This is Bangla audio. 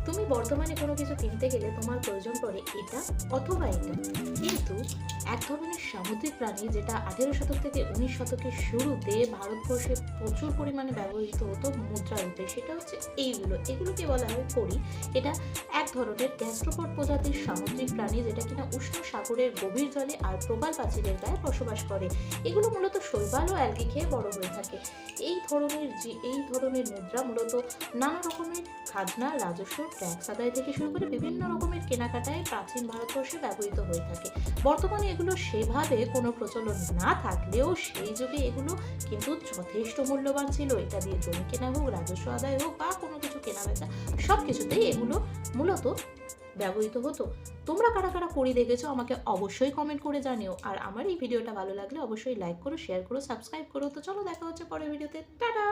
তুমি বর্তমানে কোনো কিছু কিনতে গেলে তোমার প্রয়োজন পড়ে এটা অথবা এটা, কিন্তু এক ধরনের সামুদ্রিক প্রাণী যেটা 18 শতক থেকে 19 শতকের শুরুতে ভারতবর্ষে প্রচুর পরিমাণে ব্যবহৃত হতো মুদ্রা রূপে, সেটা হচ্ছে এগুলোকে বলা হয় কড়ি। এটা এক ধরনের গ্যাস্ট্রোপড প্রজাতির সামুদ্রিক প্রাণী যেটা কিনা উষ্ণ সাগরের গভীর জলে আর প্রবাল প্রাচীরের গায়ে বসবাস করে। এগুলো মূলত শৈবাল ও অ্যালগি খেয়ে বড় হয়ে থাকে। এই ধরনের মুদ্রা মূলত নানা রকমের খাজনা, রাজস্ব, ট্যাক্স আদায় থেকে শুরু করে বিভিন্ন রকমের কেনাকাটায় প্রাচীন ভারতবর্ষে ব্যবহৃত হয়ে থাকে। বর্তমানে এগুলো সেভাবে কোনো প্রচলন না থাকলেও সেই যুগে এগুলো কিন্তু যথেষ্ট মূল্যবান ছিল। এটা দিয়ে জমি কেনা হোক, রাজস্ব আদায় হোক বা কোনো কিছু কেনা বেচা, সব কিছুতেই এগুলো মূলত ব্যবহৃত হতো। তোমরা কারা কারা কড়ি দেখেছো আমাকে অবশ্যই কমেন্ট করে জানিও। আর আমার এই ভিডিওটা ভালো লাগলে অবশ্যই লাইক করো, শেয়ার করো, সাবস্ক্রাইব করো। তো চলো দেখা হচ্ছে পরের ভিডিওতে। টাটা।